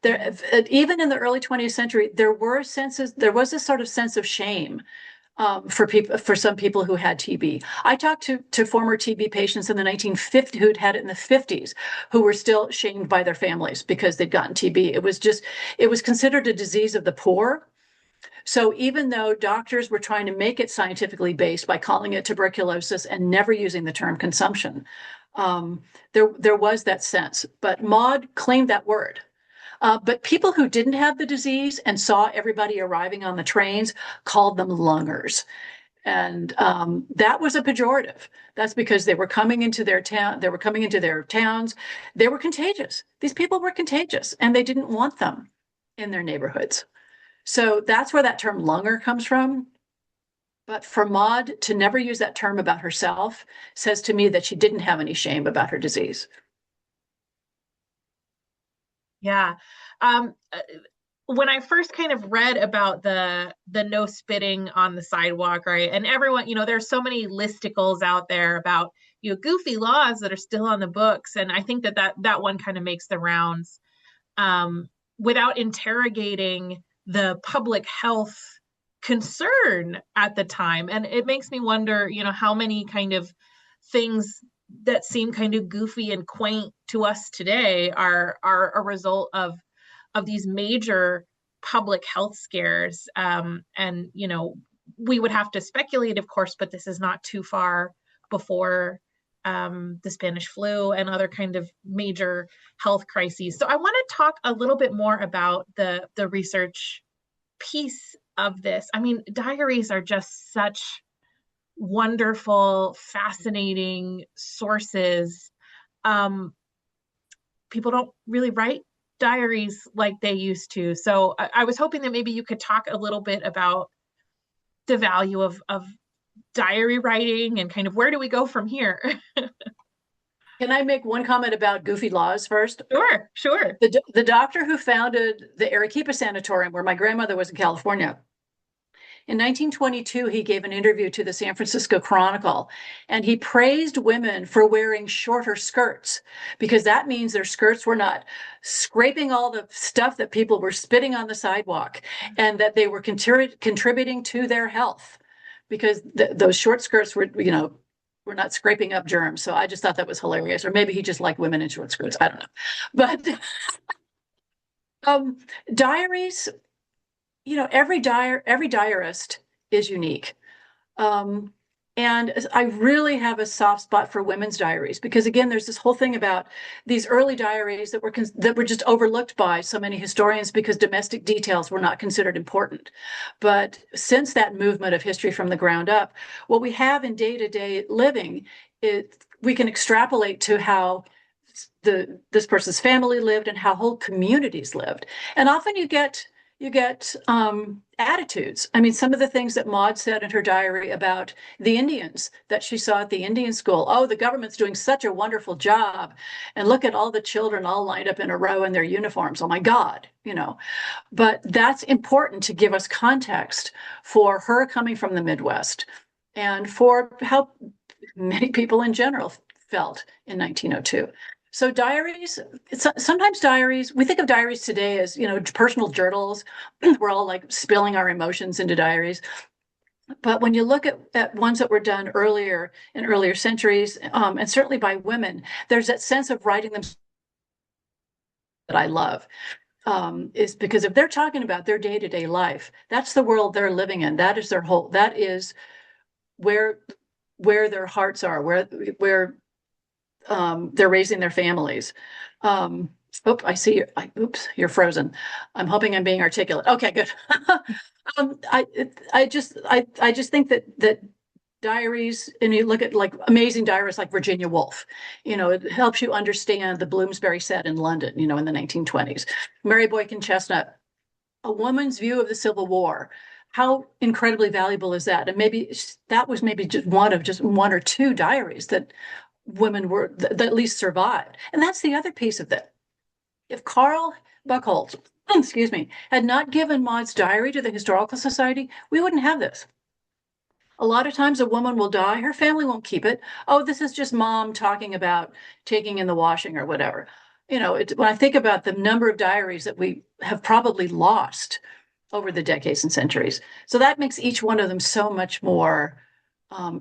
There, even in the early 20th century, there was this sort of sense of shame for some people who had TB. I talked to former TB patients in the 1950s who'd had it in the 50s, who were still shamed by their families because they'd gotten TB. It was considered a disease of the poor. So even though doctors were trying to make it scientifically based by calling it tuberculosis and never using the term consumption, there was that sense. But Maud claimed that word. But people who didn't have the disease and saw everybody arriving on the trains called them lungers. And that was a pejorative. That's because they were coming into their town. They were coming into their towns. They were contagious. These people were contagious, and they didn't want them in their neighborhoods. So that's where that term lunger comes from. But for Maud to never use that term about herself says to me that she didn't have any shame about her disease. Yeah. When I first kind of read about the no spitting on the sidewalk, right? And everyone, there's so many listicles out there about, goofy laws that are still on the books. And I think that one kind of makes the rounds. without interrogating the public health concern at the time. And it makes me wonder, how many kind of things that seem kind of goofy and quaint to us today are a result of these major public health scares. And we would have to speculate, of course, but this is not too far before the Spanish flu and other kind of major health crises. So I want to talk a little bit more about the research piece of this. I mean, diaries are just such wonderful, fascinating sources. People don't really write diaries like they used to. So I was hoping that maybe you could talk a little bit about the value of diary writing and kind of where do we go from here? Can I make one comment about goofy laws first? Sure. The doctor who founded the Arequipa Sanatorium, where my grandmother was in California, in 1922, he gave an interview to the San Francisco Chronicle, and he praised women for wearing shorter skirts because that means their skirts were not scraping all the stuff that people were spitting on the sidewalk, and that they were contributing to their health because those short skirts were, we're not scraping up germs. So I just thought that was hilarious. Or maybe he just liked women in short skirts. I don't know. But diaries, every diarist is unique. And I really have a soft spot for women's diaries because, again, there's this whole thing about these early diaries that were just overlooked by so many historians because domestic details were not considered important. But since that movement of history from the ground up, what we have in day-to-day living, we can extrapolate to how this person's family lived and how whole communities lived. And often you get attitudes. I mean, some of the things that Maud said in her diary about the Indians that she saw at the Indian school. Oh, the government's doing such a wonderful job. And look at all the children all lined up in a row in their uniforms. Oh my God, But that's important to give us context for her coming from the Midwest and for how many people in general felt in 1902. So diaries, sometimes diaries, we think of diaries today as, personal journals. We're all like spilling our emotions into diaries. But when you look at ones that were done earlier in earlier centuries, and certainly by women, there's that sense of writing them that I love. Is because if they're talking about their day-to-day life, that's the world they're living in. That is that is where their hearts are, where they're raising their families. I see oops, you're frozen. I'm hoping I'm being articulate. Okay, good. I just think that diaries, and you look at like amazing diarists like Virginia Woolf, it helps you understand the Bloomsbury set in London, in the 1920s. Mary Boykin Chestnut, a woman's view of the Civil War. How incredibly valuable is that? And maybe that was just one or two diaries that women were that at least survived. And that's the other piece of that. If Carl Buchholz, excuse me, had not given Maud's diary to the Historical Society, we wouldn't have this. A lot of times a woman will die, her family won't keep it. Oh, this is just mom talking about taking in the washing or whatever. When I think about the number of diaries that we have probably lost over the decades and centuries. So that makes each one of them so much more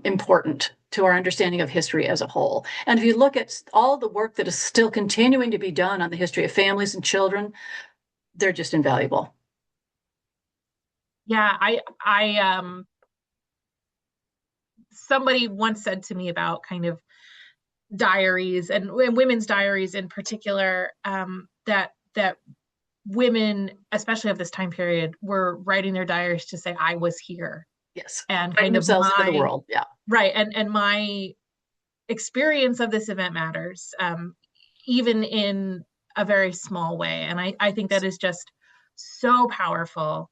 important to our understanding of history as a whole. And if you look at all the work that is still continuing to be done on the history of families and children, they're just invaluable. Yeah, I somebody once said to me about kind of diaries and women's diaries in particular, that women, especially of this time period, were writing their diaries to say, I was here. Yes. And kind of themselves into the world. Yeah. Right. And my experience of this event matters, even in a very small way. And I think that is just so powerful.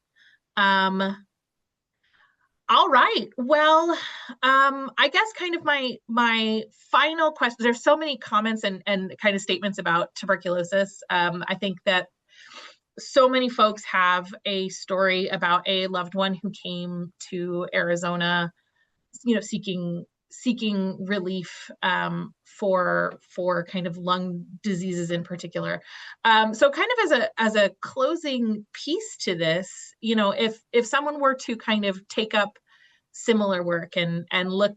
All right. Well, I guess kind of my final question, there's so many comments and kind of statements about tuberculosis. I think that so many folks have a story about a loved one who came to Arizona, seeking seeking relief for kind of lung diseases in particular. So kind of as a closing piece to this, if someone were to kind of take up similar work and look,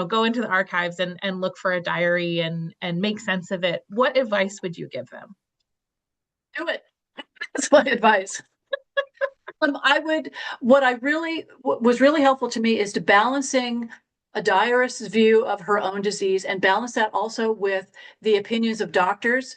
go into the archives and look for a diary and make sense of it, what advice would you give them? Do it. That's my advice. What was really helpful to me is to balancing a diarist's view of her own disease and balance that also with the opinions of doctors.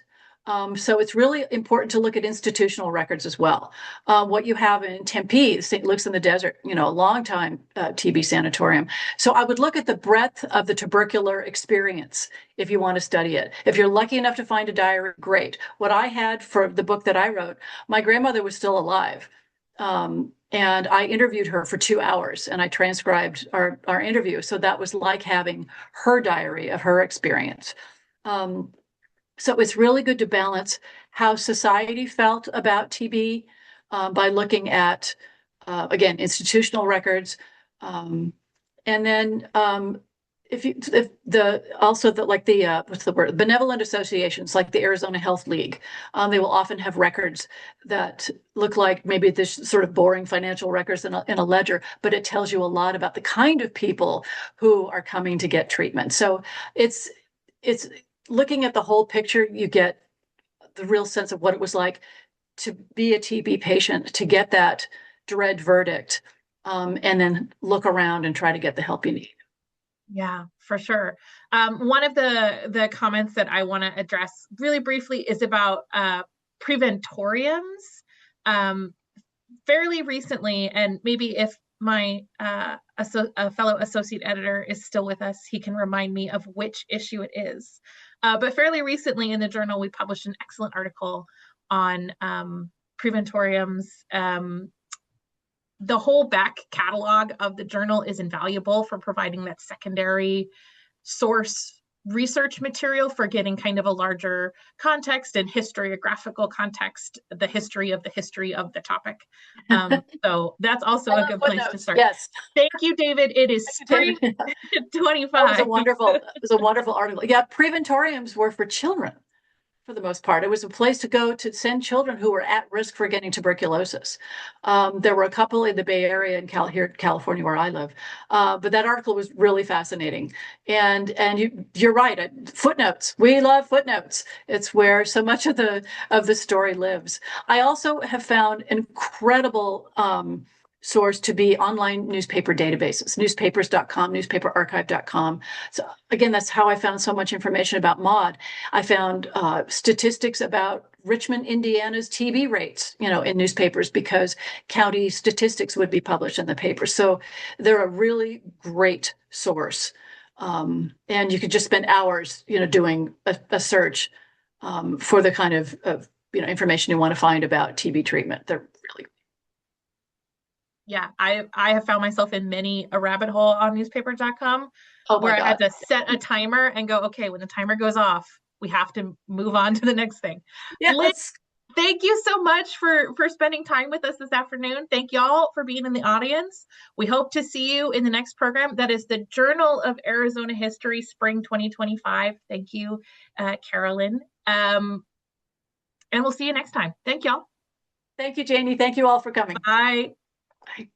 So it's really important to look at institutional records as well. What you have in Tempe, St. Luke's in the Desert, a long time TB sanatorium. So I would look at the breadth of the tubercular experience if you want to study it. If you're lucky enough to find a diary, great. What I had for the book that I wrote, my grandmother was still alive. And I interviewed her for 2 hours and I transcribed our interview. So that was like having her diary of her experience. So it's really good to balance how society felt about TB by looking at, again, institutional records. And then what's the word? Benevolent associations like the Arizona Health League, they will often have records that look like maybe this sort of boring financial records in a ledger, but it tells you a lot about the kind of people who are coming to get treatment. So it's looking at the whole picture, you get the real sense of what it was like to be a TB patient, to get that dread verdict, and then look around and try to get the help you need. Yeah, for sure. One of the comments that I want to address really briefly is about preventoriums. Fairly recently, and maybe if my a fellow associate editor is still with us, he can remind me of which issue it is. But fairly recently in the journal, we published an excellent article on preventoriums. The whole back catalog of the journal is invaluable for providing that secondary source research material for getting kind of a larger context and historiographical context, the history of the topic. So that's also a good place to start. Yes. Thank you, David. It is spring 25. It was a wonderful article. Yeah, preventoriums were for children. For the most part, it was a place to go to send children who were at risk for getting tuberculosis. There were a couple in the Bay Area and here in California where I live, but that article was really fascinating. And you're right. Footnotes. We love footnotes. It's where so much of the story lives. I also have found incredible source to be online newspaper databases, newspapers.com, newspaperarchive.com. So again, that's how I found so much information about Maud. I found statistics about Richmond, Indiana's TB rates, in newspapers because county statistics would be published in the paper. So they're a really great source. And you could just spend hours, doing a search for the kind of information you want to find about TB treatment. They're really Yeah, I have found myself in many a rabbit hole on newspaper.com where I had to set a timer and go, okay, when the timer goes off, we have to move on to the next thing. Yes. Lynn, thank you so much for spending time with us this afternoon. Thank y'all for being in the audience. We hope to see you in the next program. That is the Journal of Arizona History, Spring 2025. Thank you, Carolyn. And we'll see you next time. Thank y'all. Thank you, Janie. Thank you all for coming. Bye. Bye.